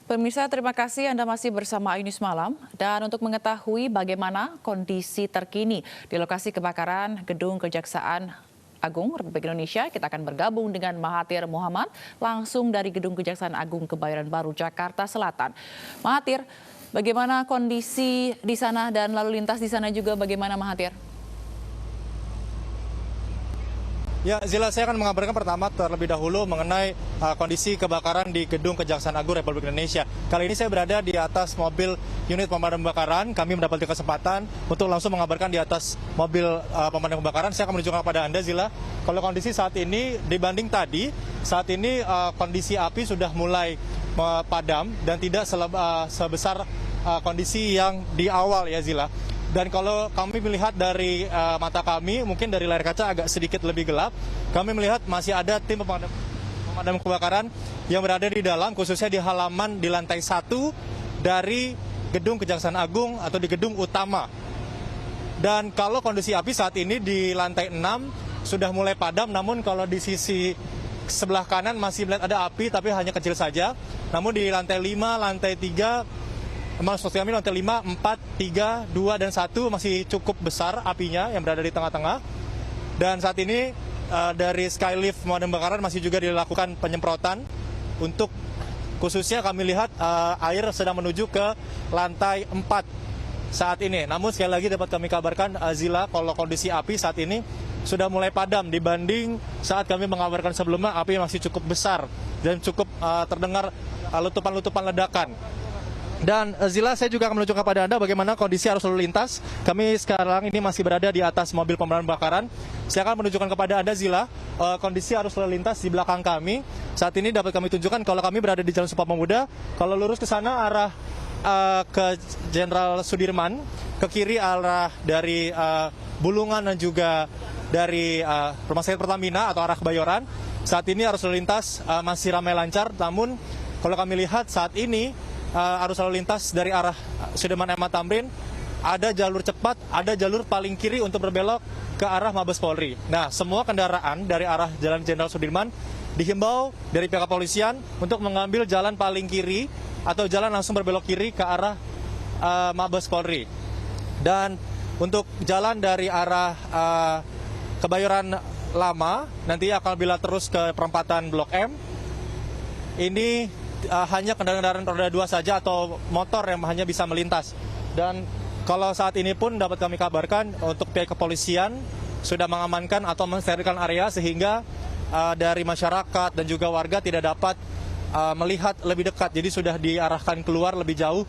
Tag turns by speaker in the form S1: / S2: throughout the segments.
S1: Pemirsa, terima kasih Anda masih bersama Ayunis Malam. Dan untuk mengetahui bagaimana kondisi terkini di lokasi kebakaran Gedung Kejaksaan Agung Republik Indonesia, kita akan bergabung dengan Mahathir Muhammad langsung dari Gedung Kejaksaan Agung Kebayoran Baru, Jakarta Selatan. Mahathir, bagaimana kondisi di sana dan lalu lintas di sana juga bagaimana, Mahathir?
S2: Ya, Zila, saya akan mengabarkan pertama terlebih dahulu mengenai kondisi kebakaran di Gedung Kejaksaan Agung Republik Indonesia. Kali ini saya berada di atas mobil unit pemadam kebakaran. Kami mendapatkan kesempatan untuk langsung mengabarkan di atas mobil pemadam kebakaran. Saya akan menunjukkan kepada Anda, Zila, kalau kondisi saat ini dibanding tadi, saat ini kondisi api sudah mulai padam dan tidak sebesar kondisi yang di awal, ya Zila. Dan kalau kami melihat dari mata kami, mungkin dari layar kaca agak sedikit lebih gelap, kami melihat masih ada tim pemadam kebakaran yang berada di dalam, khususnya di halaman di lantai 1 dari Gedung Kejaksaan Agung atau di gedung utama. Dan kalau kondisi api saat ini di lantai 6 sudah mulai padam, namun kalau di sisi sebelah kanan masih melihat ada api, tapi hanya kecil saja. Namun di lantai 5, lantai 3, maksud kami lantai 5, 4, 3, 2, dan 1 masih cukup besar apinya yang berada di tengah-tengah. Dan saat ini dari Skylift pemadam kebakaran masih juga dilakukan penyemprotan untuk khususnya kami lihat air sedang menuju ke lantai 4 saat ini. Namun sekali lagi dapat kami kabarkan, Zila, kalau kondisi api saat ini sudah mulai padam dibanding saat kami mengabarkan sebelumnya. Api masih cukup besar dan cukup terdengar letupan-letupan ledakan. Dan Zila, saya juga akan menunjukkan kepada Anda bagaimana kondisi arus lalu lintas. Kami sekarang ini masih berada di atas mobil pemadam kebakaran. Saya akan menunjukkan kepada Anda, Zila, kondisi arus lalu lintas di belakang kami. Saat ini dapat kami tunjukkan kalau kami berada di Jalan Sumpah Pemuda. Kalau lurus ke sana arah ke Jenderal Sudirman, ke kiri arah dari Bulungan dan juga dari Rumah Sakit Pertamina atau arah Kebayoran. Saat ini arus lalu lintas masih ramai lancar. Namun kalau kami lihat saat ini arus lalu lintas dari arah Sudirman M. Tamrin, ada jalur cepat, ada jalur paling kiri untuk berbelok ke arah Mabes Polri. Nah, semua kendaraan dari arah Jalan Jenderal Sudirman dihimbau dari pihak kepolisian untuk mengambil jalan paling kiri atau jalan langsung berbelok kiri ke arah Mabes Polri. Dan untuk jalan dari arah Kebayoran Lama nanti akan bila terus ke perempatan Blok M. Ini hanya kendaraan roda 2 saja atau motor yang hanya bisa melintas. Dan kalau saat ini pun dapat kami kabarkan untuk pihak kepolisian sudah mengamankan atau mensterilkan area sehingga dari masyarakat dan juga warga tidak dapat melihat lebih dekat. Jadi sudah diarahkan keluar lebih jauh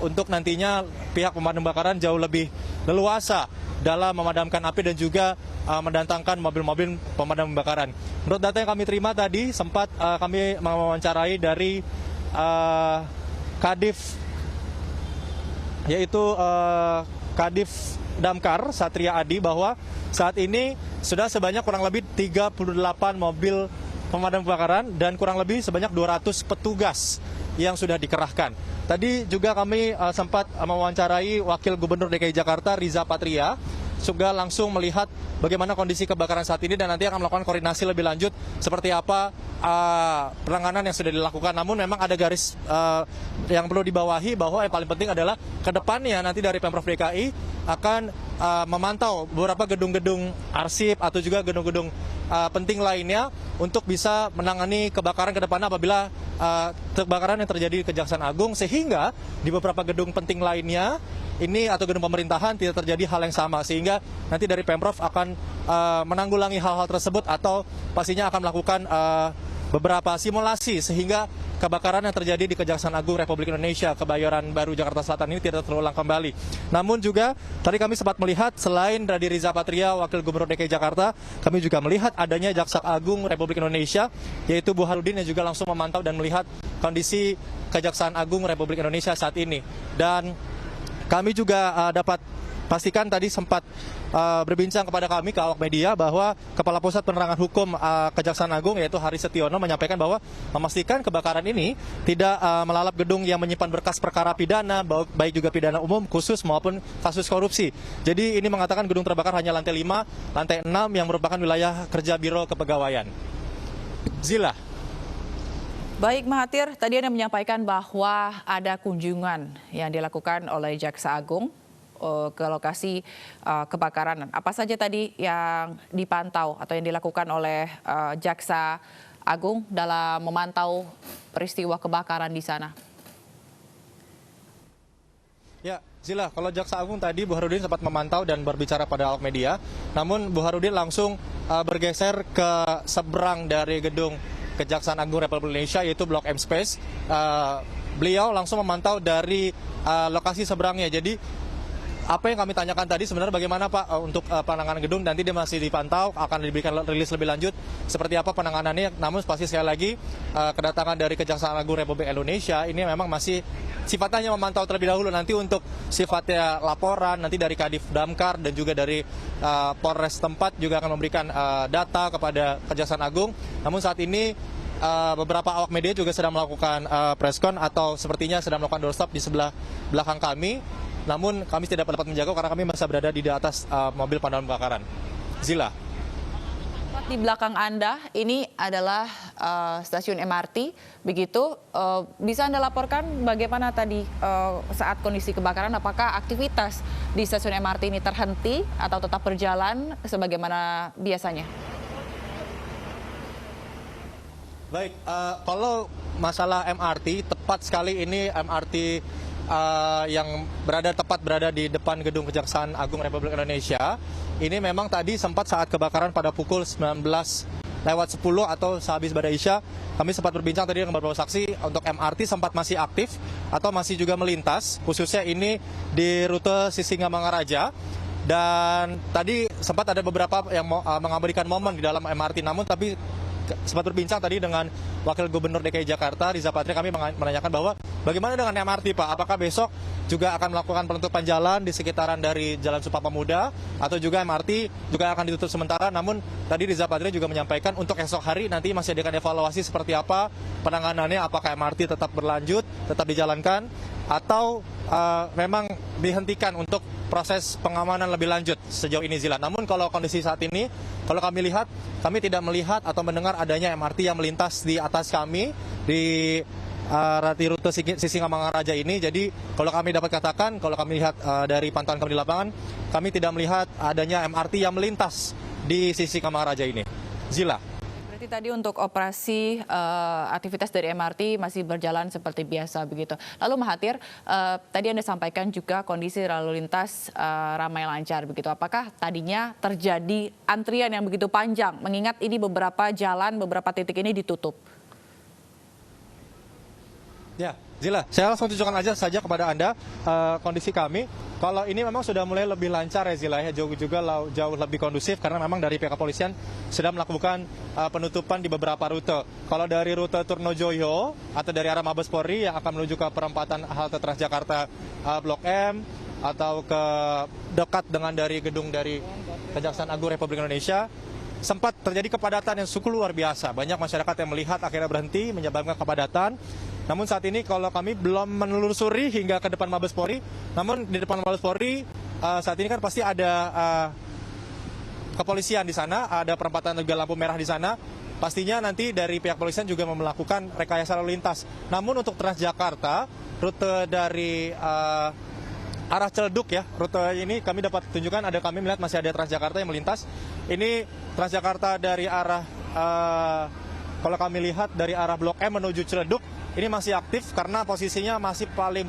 S2: untuk nantinya pihak pemadam kebakaran jauh lebih leluasa dalam memadamkan api dan juga mendatangkan mobil-mobil pemadam kebakaran. Menurut data yang kami terima tadi, sempat kami mewawancarai dari Kadif, yaitu Kadif Damkar Satria Adi, bahwa saat ini sudah sebanyak kurang lebih 38 mobil pemadam kebakaran dan kurang lebih sebanyak 200 petugas yang sudah dikerahkan. Tadi juga kami sempat mewawancarai Wakil Gubernur DKI Jakarta Riza Patria, juga langsung melihat bagaimana kondisi kebakaran saat ini dan nanti akan melakukan koordinasi lebih lanjut seperti apa penanganan yang sudah dilakukan. Namun memang ada garis yang perlu dibawahi bahwa yang paling penting adalah ke depannya nanti dari Pemprov DKI akan memantau beberapa gedung-gedung arsip atau juga gedung-gedung penting lainnya untuk bisa menangani kebakaran ke depannya apabila kebakaran yang terjadi di Kejaksaan Agung, sehingga di beberapa gedung penting lainnya ini atau gedung pemerintahan tidak terjadi hal yang sama, sehingga nanti dari Pemprov akan menanggulangi hal-hal tersebut atau pastinya akan melakukan beberapa simulasi sehingga kebakaran yang terjadi di Kejaksaan Agung Republik Indonesia Kebayoran Baru Jakarta Selatan ini tidak terulang kembali. Namun juga tadi kami sempat melihat selain dari Riza Patria Wakil Gubernur DKI Jakarta, kami juga melihat adanya Jaksa Agung Republik Indonesia yaitu Burhanuddin yang juga langsung memantau dan melihat kondisi Kejaksaan Agung Republik Indonesia saat ini. Dan kami juga dapat pastikan tadi sempat berbincang kepada kami ke awak media bahwa Kepala Pusat Penerangan Hukum Kejaksaan Agung yaitu Hari Setiono menyampaikan bahwa memastikan kebakaran ini tidak melalap gedung yang menyimpan berkas perkara pidana, baik juga pidana umum, khusus maupun kasus korupsi. Jadi ini mengatakan gedung terbakar hanya lantai 5, lantai 6 yang merupakan wilayah kerja Biro Kepegawaian. Zila.
S1: Baik Mahathir, tadi Anda menyampaikan bahwa ada kunjungan yang dilakukan oleh Jaksa Agung ke lokasi kebakaran. Apa saja tadi yang dipantau atau yang dilakukan oleh Jaksa Agung dalam memantau peristiwa kebakaran di sana?
S2: Ya, Zila, kalau Jaksa Agung tadi Burhanuddin sempat memantau dan berbicara pada awak media, namun Burhanuddin langsung bergeser ke seberang dari gedung Kejaksaan Agung Republik Indonesia, yaitu Blok M Space. Beliau langsung memantau dari lokasi seberangnya. Jadi apa yang kami tanyakan tadi sebenarnya bagaimana Pak untuk penanganan gedung, nanti dia masih dipantau, akan diberikan rilis lebih lanjut seperti apa penanganannya. Namun pasti sekali lagi kedatangan dari Kejaksaan Agung Republik Indonesia ini memang masih sifatnya memantau terlebih dahulu. Nanti untuk sifatnya laporan nanti dari Kadif Damkar dan juga dari Polres tempat juga akan memberikan data kepada Kejaksaan Agung. Namun saat ini beberapa awak media juga sedang melakukan preskon atau sepertinya sedang melakukan doorstop di sebelah belakang kami. Namun kami tidak dapat menjaga karena kami masih berada di atas mobil pemadam kebakaran. Zila.
S1: Di belakang Anda ini adalah stasiun MRT, begitu. Bisa Anda laporkan bagaimana tadi saat kondisi kebakaran, apakah aktivitas di stasiun MRT ini terhenti atau tetap berjalan sebagaimana biasanya?
S2: Baik, kalau masalah MRT, tepat sekali ini MRT yang tepat berada di depan gedung Kejaksaan Agung Republik Indonesia. Ini memang tadi sempat saat kebakaran pada pukul 19:10 atau sehabis Badai Isya, kami sempat berbincang tadi dengan beberapa saksi untuk MRT sempat masih aktif atau masih juga melintas, khususnya ini di rute Sisingamangaraja. Dan tadi sempat ada beberapa yang mengabadikan momen di dalam MRT, namun tapi sempat berbincang tadi dengan Wakil Gubernur DKI Jakarta, Riza Patria, kami menanyakan bahwa bagaimana dengan MRT Pak? Apakah besok juga akan melakukan penutupan jalan di sekitaran dari Jalan Sumpah Pemuda atau juga MRT juga akan ditutup sementara? Namun tadi Riza Patria juga menyampaikan untuk esok hari nanti masih akan evaluasi seperti apa penanganannya, apakah MRT tetap berlanjut, tetap dijalankan atau memang dihentikan untuk proses pengamanan lebih lanjut sejauh ini Zila. Namun kalau kondisi saat ini, kalau kami lihat, kami tidak melihat atau mendengar adanya MRT yang melintas di atas kami di rute Sisingamangaraja ini. Jadi kalau kami dapat katakan, kalau kami lihat dari pantauan kami di lapangan, kami tidak melihat adanya MRT yang melintas di Sisingamangaraja ini. Zila.
S1: Tadi untuk operasi aktivitas dari MRT masih berjalan seperti biasa begitu. Lalu Mahathir, tadi Anda sampaikan juga kondisi lalu lintas ramai lancar begitu. Apakah tadinya terjadi antrian yang begitu panjang? Mengingat ini beberapa jalan, beberapa titik ini ditutup.
S2: Ya, Zila, saya langsung tunjukkan aja saja kepada Anda kondisi kami. Kalau ini memang sudah mulai lebih lancar ya Zila, ya, jauh lebih kondusif karena memang dari pihak kepolisian sudah melakukan penutupan di beberapa rute. Kalau dari rute Turnojoyo atau dari arah Mabes Polri yang akan menuju ke perempatan halte Transjakarta Blok M atau ke dekat dengan dari gedung dari Kejaksaan Agung Republik Indonesia, sempat terjadi kepadatan yang cukup luar biasa. Banyak masyarakat yang melihat akhirnya berhenti menyebabkan kepadatan. Namun saat ini kalau kami belum menelusuri hingga ke depan Mabes Polri, namun di depan Mabes Polri saat ini kan pasti ada kepolisian di sana, ada perempatan juga lampu merah di sana. Pastinya nanti dari pihak kepolisian juga melakukan rekayasa lalu lintas. Namun untuk Transjakarta, rute dari arah Ciledug ya, rute ini kami dapat tunjukkan, kami melihat masih ada Transjakarta yang melintas. Ini Transjakarta dari arah kalau kami lihat dari arah Blok M menuju Ciledug, ini masih aktif karena posisinya masih paling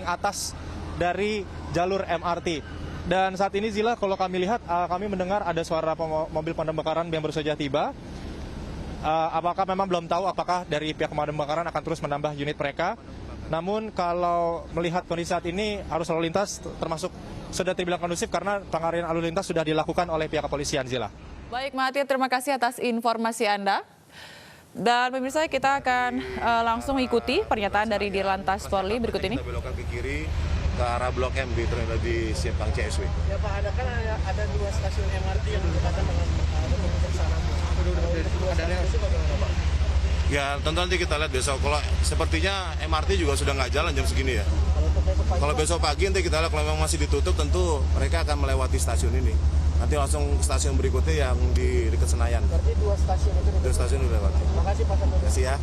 S2: atas dari jalur MRT. Dan saat ini Zila, kalau kami lihat, kami mendengar ada suara mobil pemadam kebakaran yang baru saja tiba. Apakah memang belum tahu apakah dari pihak pemadam kebakaran akan terus menambah unit mereka. Namun kalau melihat kondisi saat ini, arus lalu lintas termasuk sudah terbilang kondusif karena pengalihan lalu lintas sudah dilakukan oleh pihak kepolisian, Zila.
S1: Baik Mahathir, terima kasih atas informasi Anda. Dan pemirsa, kita akan langsung mengikuti pernyataan dari Dirlantas Polri berikut ini.
S3: Kita belokkan ke kiri ke arah Blok M di simpang CSW.
S4: Ya Pak, ada 2 stasiun MRT yang berdekatan dengan sana.
S3: Ya tentu nanti kita lihat besok. Kalau sepertinya MRT juga sudah nggak jalan jam segini ya. Kalau besok pagi nanti kita lihat, kalau memang masih ditutup tentu mereka akan melewati stasiun ini. Nanti langsung ke stasiun berikutnya yang di dekat Senayan.
S4: Berarti 2 stasiun itu.
S3: 2 stasiun udah lewat.
S4: Makasih Pak Kapolri.
S3: Terima kasih ya.